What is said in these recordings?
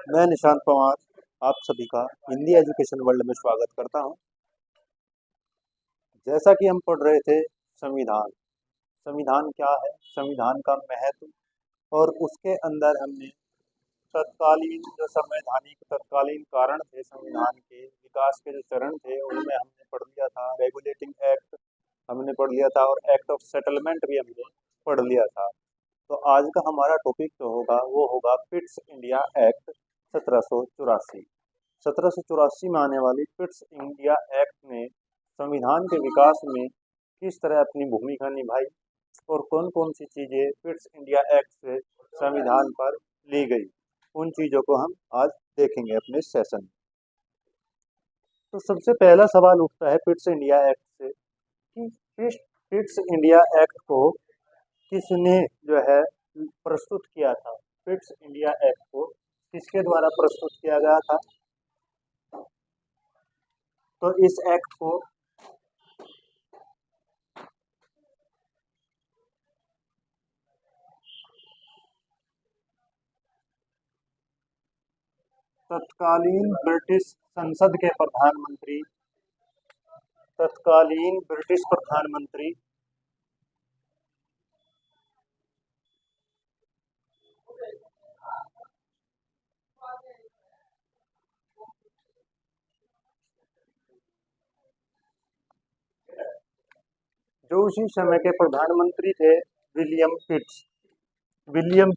मैं निशांत पवार आप सभी का हिंदी एजुकेशन वर्ल्ड में स्वागत करता हूं। जैसा कि हम पढ़ रहे थे संविधान। संविधान क्या है, संविधान का महत्व, और उसके अंदर हमने तत्कालीन जो संवैधानिक तत्कालीन कारण थे, संविधान के विकास के जो चरण थे उनमें हमने पढ़ लिया था। रेगुलेटिंग एक्ट हमने पढ़ लिया था और एक्ट ऑफ सेटलमेंट भी हमने पढ़ लिया था। तो आज का हमारा टॉपिक जो होगा वो होगा पिट्स इंडिया एक्ट 1784। 1784 में आने वाली पिट्स इंडिया एक्ट ने संविधान के विकास में किस तरह अपनी भूमिका निभाई और कौन कौन सी चीजें पिट्स इंडिया एक्ट से संविधान पर ली गई, उन चीजों को हम आज देखेंगे अपने सेशन में। तो सबसे पहला सवाल उठता है पिट्स इंडिया एक्ट से कि पिट्स इंडिया एक्ट को किसने जो है प्रस्तुत किया था। पिट्स इंडिया एक्ट को किसके द्वारा प्रस्तुत किया गया था? तो इस एक्ट को तत्कालीन ब्रिटिश संसद के प्रधानमंत्री, तत्कालीन ब्रिटिश प्रधानमंत्री जो उसी समय के प्रधानमंत्री थे विलियम पिट्स। विलियम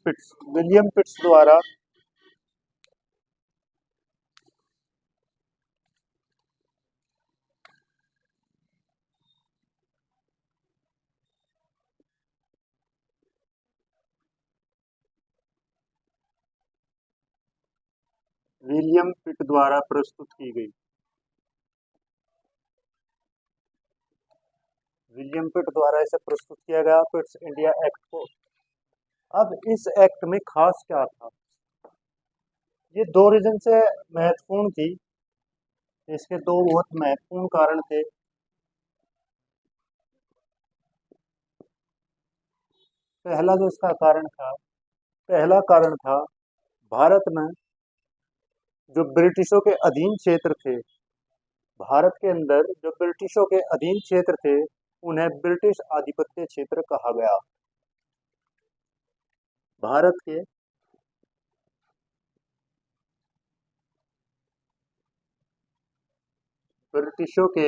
पिट्स द्वारा विलियम पिट द्वारा प्रस्तुत की गई। विलियम पिट द्वारा इसे प्रस्तुत किया गया पिट्स इंडिया एक्ट को। अब इस एक्ट में खास क्या था? ये दो रीजन से महत्वपूर्ण थी। इसके दो बहुत महत्वपूर्ण कारण थे। पहला जो इसका कारण था, पहला कारण था भारत में जो ब्रिटिशों के अधीन क्षेत्र थे, भारत के अंदर जो ब्रिटिशों के अधीन क्षेत्र थे उन्हें ब्रिटिश आधिपत्य क्षेत्र कहा गया। भारत के ब्रिटिशों के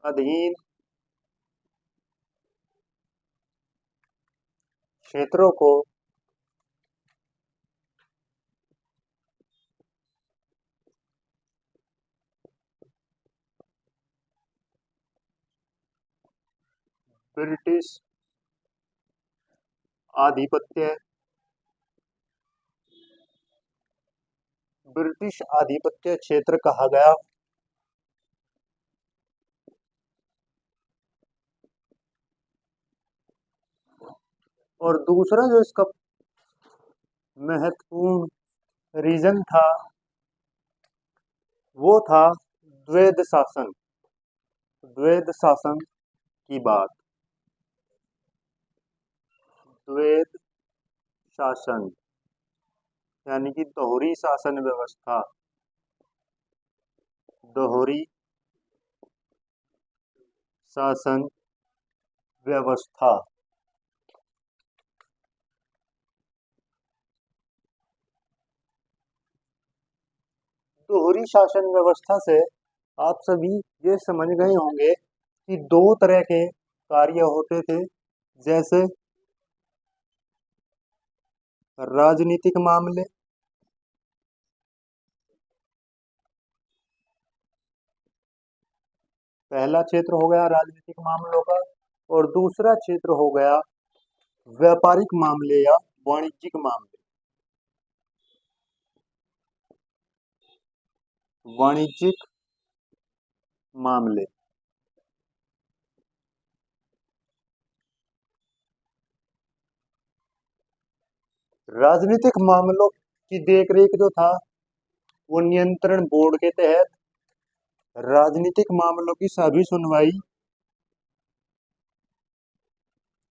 अधीन क्षेत्रों को ब्रिटिश आधिपत्य ब्रिटिश आधिपत्य क्षेत्र कहा गया। और दूसरा जो इसका महत्वपूर्ण रीजन था वो था द्वैध शासन। द्वैध शासन की बात, द्वैध शासन यानी कि दोहरी शासन व्यवस्था, दोहरी शासन व्यवस्था। दोहरी शासन व्यवस्था से आप सभी ये समझ गए होंगे कि दो तरह के कार्य होते थे, जैसे राजनीतिक मामले, पहला क्षेत्र हो गया राजनीतिक मामलों का, और दूसरा क्षेत्र हो गया व्यापारिक मामले या वाणिज्यिक मामले। वाणिज्यिक मामले। राजनीतिक मामलों की देखरेख जो था वो नियंत्रण बोर्ड के तहत, राजनीतिक मामलों की सभी सुनवाई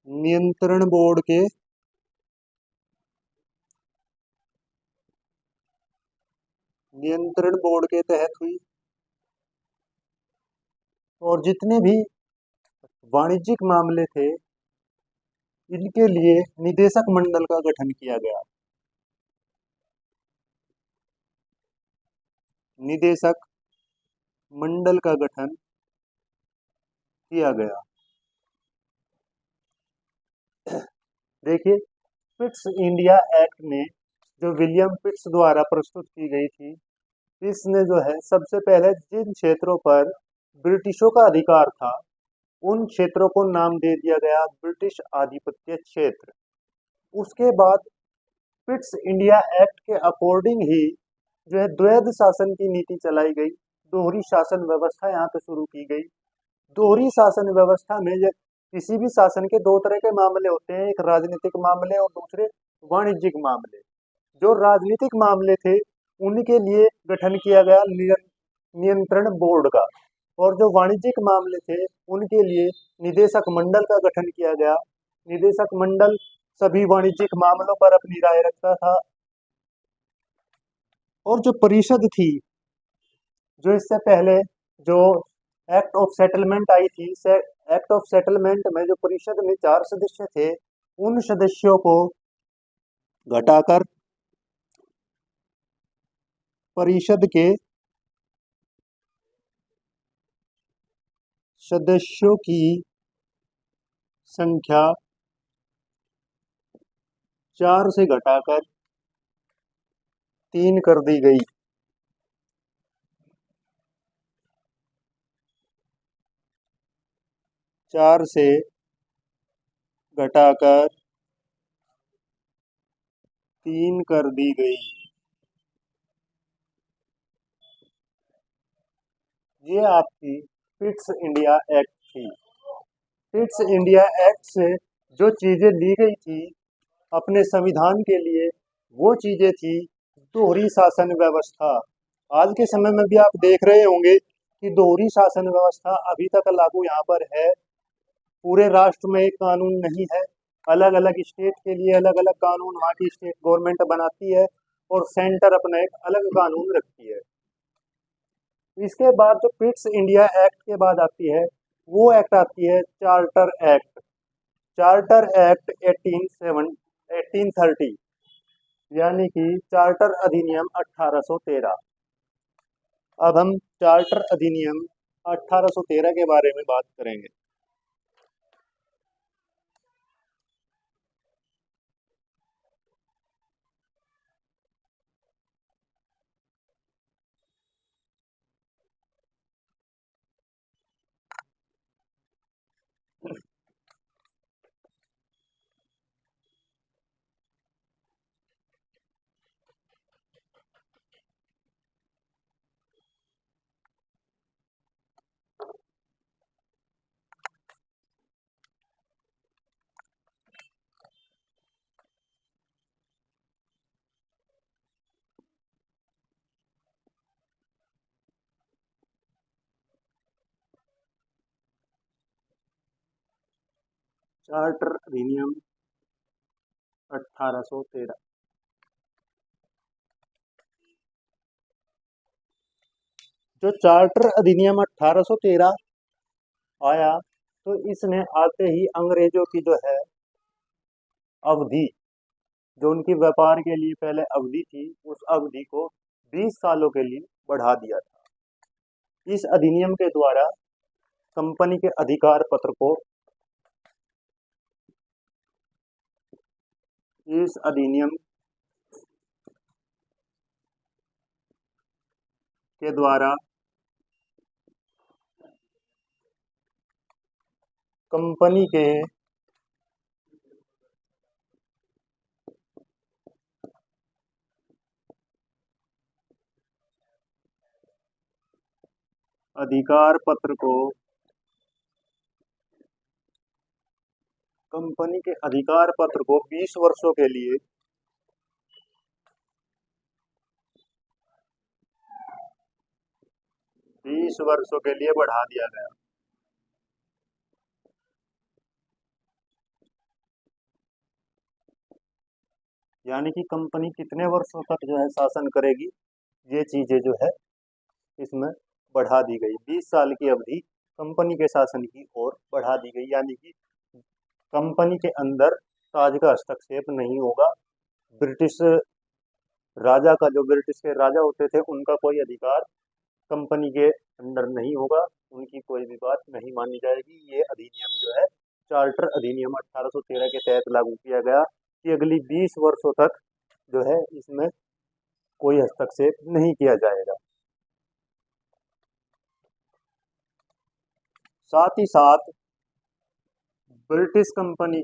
नियंत्रण बोर्ड के नियंत्रण बोर्ड के तहत हुई। और जितने भी वाणिज्यिक मामले थे इनके लिए निदेशक मंडल का गठन किया गया। निदेशक मंडल का गठन किया गया। देखिए, पिट्स इंडिया एक्ट में जो विलियम पिट्स द्वारा प्रस्तुत की गई थी, इसने जो है सबसे पहले जिन क्षेत्रों पर ब्रिटिशों का अधिकार था उन क्षेत्रों को नाम दे दिया गया ब्रिटिश आधिपत्य क्षेत्र। उसके बाद पिट्स इंडिया एक्ट के अकॉर्डिंग ही जो है द्वैध शासन की नीति चलाई गई, दोहरी शासन व्यवस्था यहाँ पे शुरू की गई। दोहरी शासन व्यवस्था में किसी भी शासन के दो तरह के मामले होते हैं, एक राजनीतिक मामले और दूसरे वाणिज्यिक मामले। जो राजनीतिक मामले थे उनके लिए गठन किया गया नियंत्रण बोर्ड का, और जो वाणिज्यिक मामले थे उनके लिए निदेशक मंडल का गठन किया गया। निदेशक मंडल सभी वाणिज्यिक मामलों पर अपनी राय रखता था। और जो परिषद थी, जो इससे पहले जो एक्ट ऑफ सेटलमेंट आई थी, एक्ट ऑफ सेटलमेंट में जो परिषद में 4 सदस्य थे उन सदस्यों को घटाकर परिषद के सदस्यों की संख्या 4 से घटाकर 3 कर दी गई। 4 से घटाकर 3 कर दी गई। ये आपकी पिट्स इंडिया एक्ट थी। पिट्स इंडिया एक्ट से जो चीजें ली गई थी अपने संविधान के लिए, वो चीजें थी दोहरी शासन व्यवस्था। आज के समय में भी आप देख रहे होंगे कि दोहरी शासन व्यवस्था अभी तक लागू यहाँ पर है। पूरे राष्ट्र में एक कानून नहीं है, अलग अलग स्टेट के लिए अलग अलग कानून वहाँ की स्टेट गवर्नमेंट बनाती है और सेंटर अपना एक अलग कानून रखती है। इसके बाद जो पिट्स इंडिया एक्ट के बाद आती है वो एक्ट आती है चार्टर एक्ट। चार्टर एक्ट 1830, यानी कि चार्टर अधिनियम 1813। अब हम चार्टर अधिनियम 1813 के बारे में बात करेंगे। चार्टर अधिनियम 1813। जो चार्टर अधिनियम 1813 आया तो इसने आते ही अंग्रेजों की जो है अवधि, जो उनकी व्यापार के लिए पहले अवधि थी, उस अवधि को 20 सालों के लिए बढ़ा दिया था। इस अधिनियम के द्वारा कंपनी के अधिकार पत्र को, इस अधिनियम के द्वारा कंपनी के अधिकार पत्र को, कंपनी के अधिकार पत्र को 20 वर्षों के लिए 20 वर्षों के लिए बढ़ा दिया गया। यानी कि कंपनी कितने वर्षों तक जो है शासन करेगी, ये चीज़ें जो है इसमें बढ़ा दी गई। 20 साल की अवधि कंपनी के शासन की ओर बढ़ा दी गई, यानी कि कंपनी के अंदर ताज का हस्तक्षेप नहीं होगा। ब्रिटिश राजा का, जो ब्रिटिश के राजा होते थे, उनका कोई अधिकार कंपनी के अंडर नहीं होगा, उनकी कोई भी बात नहीं मानी जाएगी। ये अधिनियम जो है चार्टर अधिनियम 1813 के तहत लागू किया गया कि अगली 20 वर्षों तक जो है इसमें कोई हस्तक्षेप नहीं किया जाएगा। साथ ही साथ ब्रिटिश कंपनी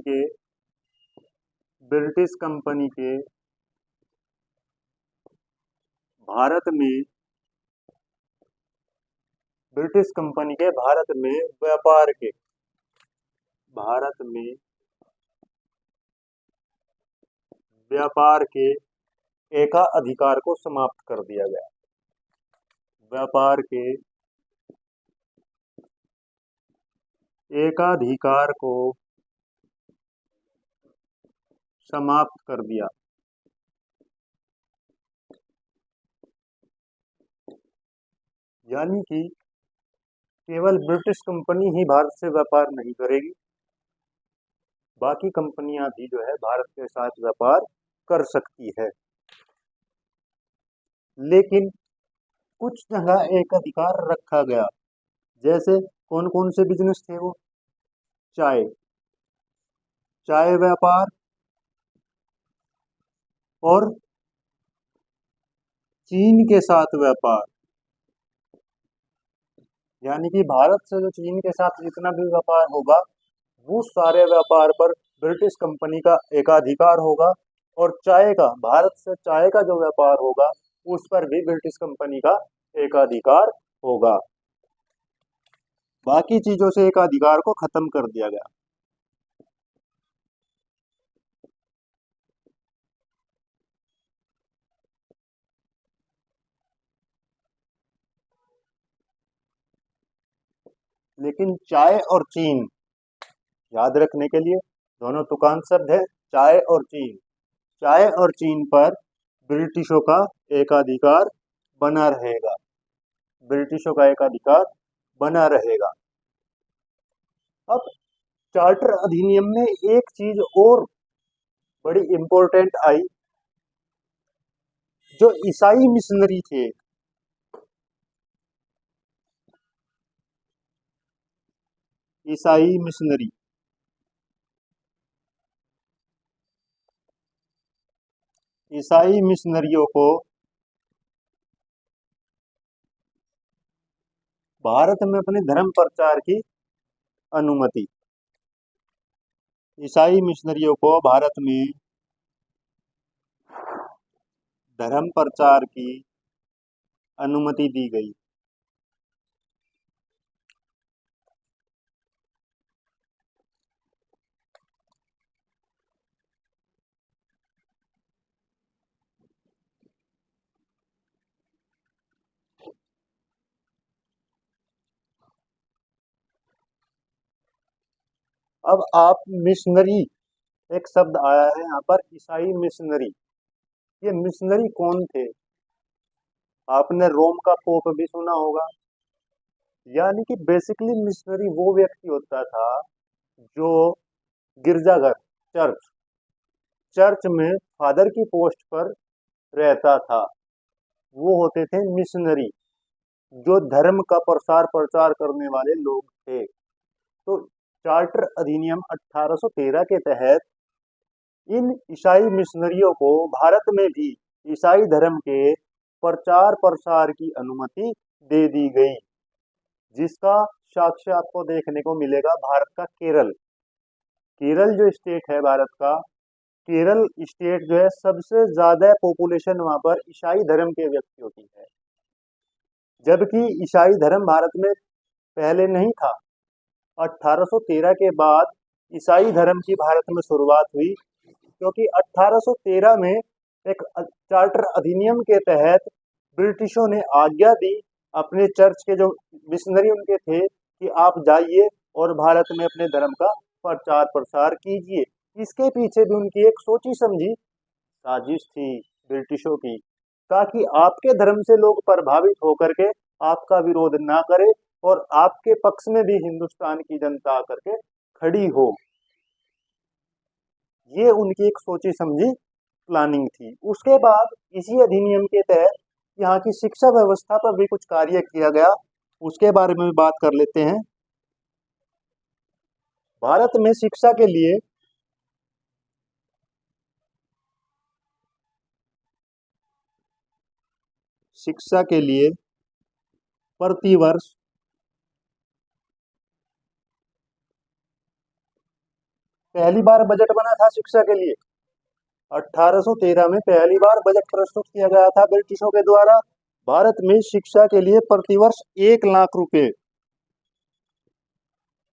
के भारत में ब्रिटिश कंपनी के भारत में व्यापार के एकाधिकार को समाप्त कर दिया गया। व्यापार के एकाधिकार को समाप्त कर दिया। यानी कि केवल ब्रिटिश कंपनी ही भारत से व्यापार नहीं करेगी, बाकी कंपनियां भी जो है भारत के साथ व्यापार कर सकती है। लेकिन कुछ जगह एक अधिकार रखा गया। जैसे कौन कौन से बिजनेस थे वो? चाय व्यापार और चीन के साथ व्यापार। यानी कि भारत से जो चीन के साथ जितना भी व्यापार होगा वो सारे व्यापार पर ब्रिटिश कंपनी का एकाधिकार होगा, और भारत से चाय का जो व्यापार होगा उस पर भी ब्रिटिश कंपनी का एकाधिकार होगा। बाकी चीजों से एकाधिकार को खत्म कर दिया गया। लेकिन चाय और चीन, याद रखने के लिए दोनों तुकांत शब्द है, चाय और चीन। चाय और चीन पर ब्रिटिशों का एकाधिकार बना रहेगा। ब्रिटिशों का एकाधिकार बना रहेगा। अब चार्टर अधिनियम में एक चीज और बड़ी इंपॉर्टेंट आई, जो ईसाई मिशनरी थे, ईसाई मिशनरियों को भारत में अपने धर्म प्रचार की अनुमति। ईसाई मिशनरियों को भारत में धर्म प्रचार की अनुमति दी गई। अब आप मिशनरी, एक शब्द आया है यहाँ पर, ईसाई मिशनरी। ये मिशनरी कौन थे? आपने रोम का पोप भी सुना होगा। यानी कि बेसिकली मिशनरी वो व्यक्ति होता था जो गिरजाघर, चर्च में फादर की पोस्ट पर रहता था। वो होते थे मिशनरी, जो धर्म का प्रचार करने वाले लोग थे। तो चार्टर अधिनियम 1813 के तहत इन ईसाई मिशनरियों को भारत में भी ईसाई धर्म के प्रचार प्रसार की अनुमति दे दी गई, जिसका साक्ष्य आपको देखने को मिलेगा भारत का केरल जो स्टेट है भारत का, केरल स्टेट जो है सबसे ज्यादा पॉपुलेशन वहां पर ईसाई धर्म के व्यक्तियों की है। जबकि ईसाई धर्म भारत में पहले नहीं था। 1813 के बाद ईसाई धर्म की भारत में शुरुआत हुई, क्योंकि 1813 में एक चार्टर अधिनियम के तहत ब्रिटिशों ने आज्ञा दी अपने चर्च के जो मिशनरी उनके थे कि आप जाइए और भारत में अपने धर्म का प्रचार प्रसार कीजिए। इसके पीछे भी उनकी एक सोची समझी साजिश थी ब्रिटिशों की, ताकि आपके धर्म से लोग प्रभावित होकर के आपका विरोध ना करे और आपके पक्ष में भी हिंदुस्तान की जनता आकर के खड़ी हो। ये उनकी एक सोची समझी प्लानिंग थी। उसके बाद इसी अधिनियम के तहत यहाँ की शिक्षा व्यवस्था पर भी कुछ कार्य किया गया, उसके बारे में भी बात कर लेते हैं। भारत में शिक्षा के लिए प्रतिवर्ष पहली बार बजट बना था शिक्षा के लिए 1813 में पहली बार बजट प्रस्तुत किया गया था ब्रिटिशों के द्वारा। भारत में शिक्षा के लिए प्रतिवर्ष 1 लाख रुपए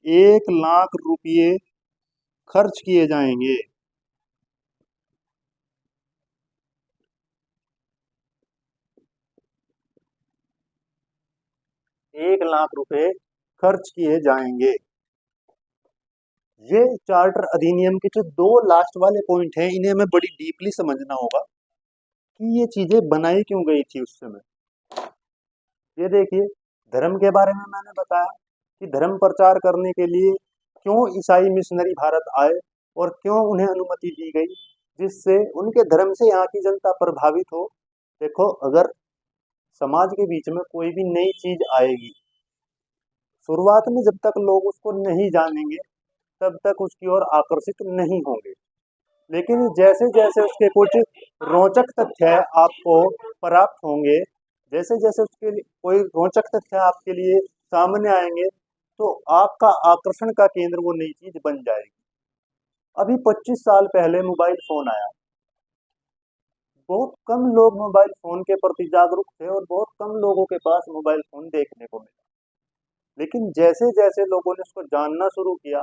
1 लाख रुपये खर्च किए जाएंगे। 1 लाख रुपए खर्च किए जाएंगे। ये चार्टर अधिनियम के जो दो लास्ट वाले पॉइंट हैं, इन्हें हमें बड़ी डीपली समझना होगा कि ये चीजें बनाई क्यों गई थी उस समय। ये देखिए, धर्म के बारे में मैंने बताया कि धर्म प्रचार करने के लिए क्यों ईसाई मिशनरी भारत आए और क्यों उन्हें अनुमति दी गई, जिससे उनके धर्म से यहाँ की जनता प्रभावित हो। देखो, अगर समाज के बीच में कोई भी नई चीज आएगी, शुरुआत में जब तक लोग उसको नहीं जानेंगे तब तक उसकी ओर आकर्षित नहीं होंगे, लेकिन जैसे जैसे उसके कुछ रोचक तथ्य आपको प्राप्त होंगे, जैसे जैसे उसके कोई रोचक तथ्य आपके लिए सामने आएंगे, तो आपका आकर्षण का केंद्र वो नई चीज बन जाएगी। अभी 25 साल पहले मोबाइल फोन आया, बहुत कम लोग मोबाइल फोन के प्रति जागरूक थे और बहुत कम लोगों के पास मोबाइल फोन देखने को मिला। लेकिन जैसे जैसे लोगों ने उसको जानना शुरू किया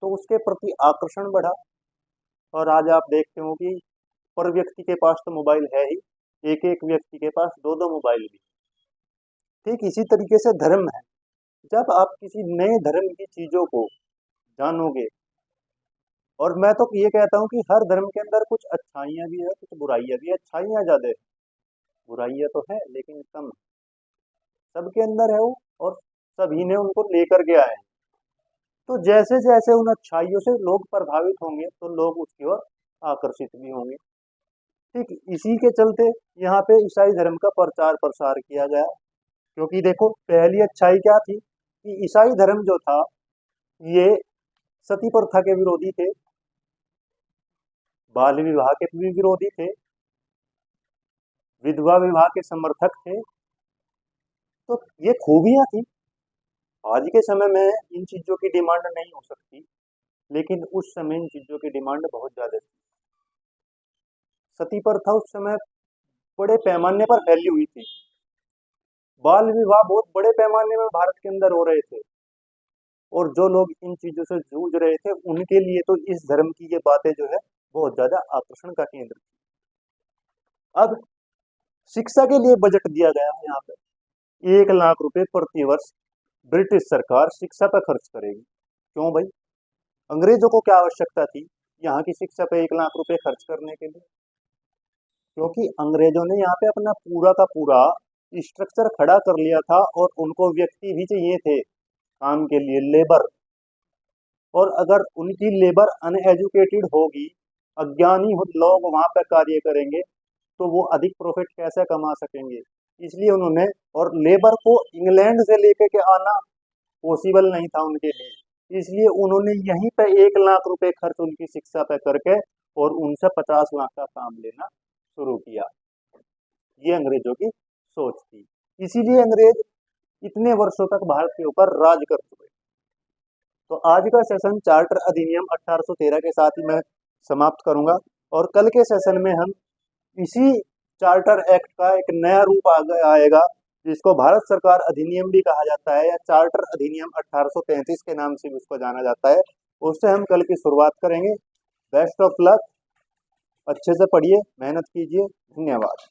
तो उसके प्रति आकर्षण बढ़ा, और आज आप देखते हो कि पर व्यक्ति के पास तो मोबाइल है ही, एक एक व्यक्ति के पास दो दो मोबाइल भी। ठीक इसी तरीके से धर्म है, जब आप किसी नए धर्म की चीजों को जानोगे, और मैं तो ये कहता हूँ कि हर धर्म के अंदर कुछ अच्छाइयाँ भी है, कुछ बुराइयाँ भी है। अच्छाइयाँ ज्यादा है, बुराइयाँ तो है लेकिन कम है, सबके अंदर है वो, और सभी ने उनको लेकर के आए। तो जैसे जैसे उन अच्छाइयों से लोग प्रभावित होंगे तो लोग उसकी ओर आकर्षित भी होंगे। ठीक इसी के चलते यहाँ पे ईसाई धर्म का प्रचार प्रसार किया गया, क्योंकि देखो, पहली अच्छाई क्या थी कि ईसाई धर्म जो था ये सती प्रथा के विरोधी थे, बाल विवाह के भी विरोधी थे, विधवा विवाह के समर्थक थे। तो ये खूबियां थी। आज के समय में इन चीजों की डिमांड नहीं हो सकती, लेकिन उस समय इन चीजों की डिमांड बहुत ज्यादा थी। सती प्रथा उस समय बड़े पैमाने पर फैली हुई थी, बाल विवाह बहुत बड़े पैमाने में भारत के अंदर हो रहे थे, और जो लोग इन चीजों से जूझ रहे थे उनके लिए तो इस धर्म की ये बातें जो है बहुत ज्यादा आकर्षण का केंद्र थी। अब शिक्षा के लिए बजट दिया गया है यहाँ पे 1 लाख रुपए प्रति वर्ष ब्रिटिश सरकार शिक्षा पर खर्च करेगी। क्यों भाई? अंग्रेजों को क्या आवश्यकता थी यहाँ की शिक्षा पे 1 लाख रुपए खर्च करने के लिए? क्योंकि अंग्रेजों ने यहाँ पे अपना पूरा का पूरा स्ट्रक्चर खड़ा कर लिया था, और उनको व्यक्ति भी चाहिए थे काम के लिए, लेबर। और अगर उनकी लेबर अनएजुकेटेड होगी, अज्ञानी लोग वहां पर कार्य करेंगे, तो वो अधिक प्रॉफिट कैसे कमा सकेंगे? इसलिए उन्होंने, और लेबर को इंग्लैंड से लेके के आना पॉसिबल नहीं था उनके लिए, इसलिए उन्होंने यहीं पे 1 लाख रुपए खर्च उनकी शिक्षा पे करके और उनसे 50 लाख का काम लेना शुरू किया। ये अंग्रेजों की सोच थी, इसीलिए अंग्रेज इतने वर्षों तक भारत के ऊपर राज कर चुके। तो आज का सेशन चार्टर अधिनियम 1813 के साथ ही मैं समाप्त करूंगा, और कल के सेशन में हम इसी चार्टर एक्ट का एक नया रूप आएगा, जिसको भारत सरकार अधिनियम भी कहा जाता है, या चार्टर अधिनियम 1833 के नाम से भी उसको जाना जाता है। उससे हम कल की शुरुआत करेंगे। बेस्ट ऑफ लक, अच्छे से पढ़िए, मेहनत कीजिए, धन्यवाद।